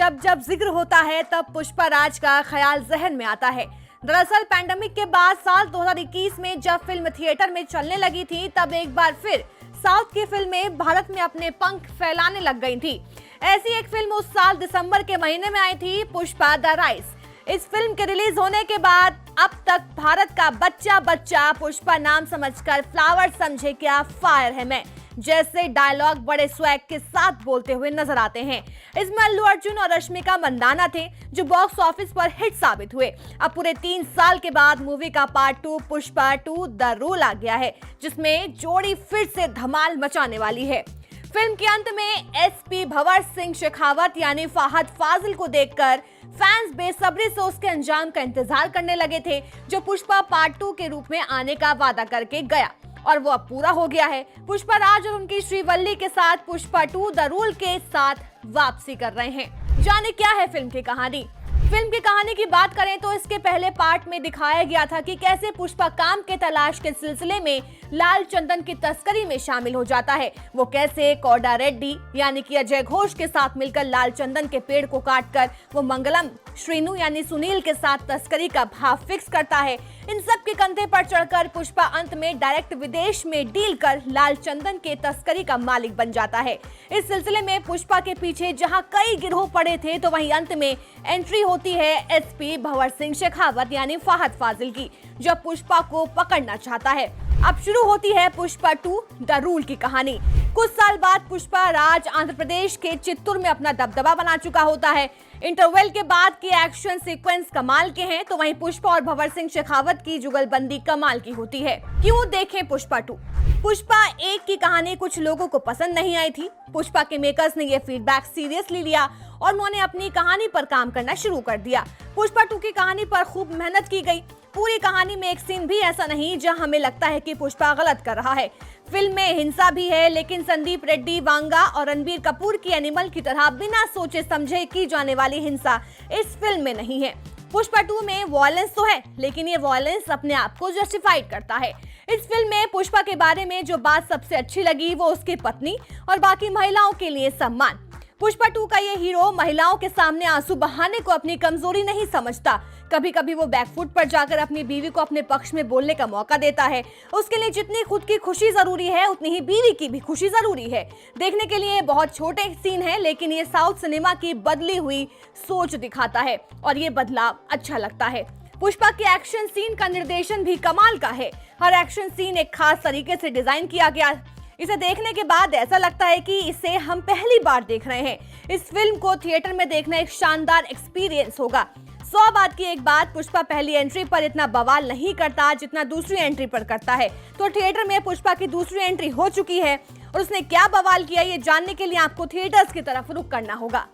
जब जब जिक्र होता है तब पुष्पा राज का ख्याल जहन में आता है। दरअसल पैंडेमिक के बाद साल 2021 में जब फिल्म थिएटर में चलने लगी थी तब एक बार फिर साउथ की फिल्में भारत में अपने पंख फैलाने लग गई थी। ऐसी एक फिल्म उस साल दिसंबर के महीने में आई थी, पुष्पा द राइज। इस फिल्म के रिलीज होने के बाद अब तक भारत का बच्चा बच्चा पुष्पा नाम समझकर फ्लावर समझे क्या फायर है मैं जैसे डायलॉग बड़े स्वैग के साथ बोलते हुए नजर आते हैं। इसमें अल्लू अर्जुन और रश्मिका मंदाना थे जो बॉक्स ऑफिस पर हिट साबित हुए। अब पूरे 3 साल के बाद मूवी का पार्ट 2 पुष्पा 2 द रूल आ गया है, जिसमें जोड़ी फिर से धमाल मचाने वाली है। फिल्म के अंत में एसपी भंवर सिंह शेखावत यानी फहद फाजिल को देखकर फैंस बेसब्री से उसके अंजाम का इंतजार करने लगे थे, जो पुष्पा पार्ट 2 के रूप में आने का वादा करके गया और वो अब पूरा हो गया है। पुष्पा राज और उनकी श्रीवल्ली के साथ पुष्पा 2 द रूल के साथ वापसी कर रहे हैं। जाने क्या है फिल्म की कहानी। फिल्म की कहानी की बात करें तो इसके पहले पार्ट में दिखाया गया था कि कैसे पुष्पा काम के तलाश के सिलसिले में लाल चंदन की तस्करी में शामिल हो जाता है। वो कैसे कोडा रेड्डी यानी कि अजय घोष के साथ मिलकर लाल चंदन के पेड़ को काटकर वो मंगलम श्रीनु यानी सुनील के साथ तस्करी का भाव फिक्स करता है। इन सब के कंधे पर चढ़कर पुष्पा अंत में डायरेक्ट विदेश में डील कर लाल चंदन के तस्करी का मालिक बन जाता है। इस सिलसिले में पुष्पा के पीछे जहां कई गिरोह पड़े थे तो वहीं अंत में एंट्री होती है एसपी भंवर सिंह शेखावत यानी फहद फाजिल की, जो पुष्पा को पकड़ना चाहता है। अब शुरू होती है पुष्पा 2 द रूल की कहानी। कुछ साल बाद पुष्पा राज आंध्र प्रदेश के चित्तूर में अपना दबदबा बना चुका होता है। इंटरवल के बाद के एक्शन सीक्वेंस कमाल के हैं तो वहीं पुष्पा और भंवर सिंह शेखावत की जुगलबंदी कमाल की होती है। क्यों देखें पुष्पा 2। पुष्पा 1 की कहानी कुछ लोगों को पसंद नहीं आई थी। पुष्पा के मेकर्स ने ये फीडबैक सीरियसली लिया और उन्होंने अपनी कहानी पर काम करना शुरू कर दिया। पुष्पा 2 की कहानी पर खूब मेहनत की गई। पूरी कहानी में एक सीन भी ऐसा नहीं जहां हमें लगता है कि पुष्पा गलत कर रहा है। फिल्म में हिंसा भी है, लेकिन संदीप रेड्डी वांगा और रणबीर कपूर की एनिमल की तरह बिना सोचे समझे की जाने वाली हिंसा इस फिल्म में नहीं है। पुष्पा 2 में वॉयलेंस तो है, लेकिन ये वॉयलेंस अपने आप को जस्टिफाइड करता है। इस फिल्म में पुष्पा के बारे में जो बात सबसे अच्छी लगी वो उसकी पत्नी और बाकी महिलाओं के लिए सम्मान। पुष्पा 2 का ये हीरो महिलाओं के सामने आंसू बहाने को अपनी कमजोरी नहीं समझता। कभी कभी वो बैकफुट पर जाकर अपनी बीवी को अपने पक्ष में बोलने का मौका देता है। उसके लिए जितनी खुद की खुशी जरूरी है उतनी ही बीवी की भी खुशी जरूरी है। देखने के लिए बहुत छोटे सीन है, लेकिन ये साउथ सिनेमा की बदली हुई सोच दिखाता है और ये बदलाव अच्छा लगता है। पुष्पा के एक्शन सीन का निर्देशन भी कमाल का है। हर एक्शन सीन एक खास तरीके से डिजाइन किया गया। इसे देखने के बाद ऐसा लगता है कि इसे हम पहली बार देख रहे हैं। इस फिल्म को थिएटर में देखना एक शानदार एक्सपीरियंस होगा। 100 बात की एक बात, पुष्पा पहली एंट्री पर इतना बवाल नहीं करता जितना दूसरी एंट्री पर करता है। तो थिएटर में पुष्पा की दूसरी एंट्री हो चुकी है और उसने क्या बवाल किया ये जानने के लिए आपको थिएटर्स की तरफ रुख करना होगा।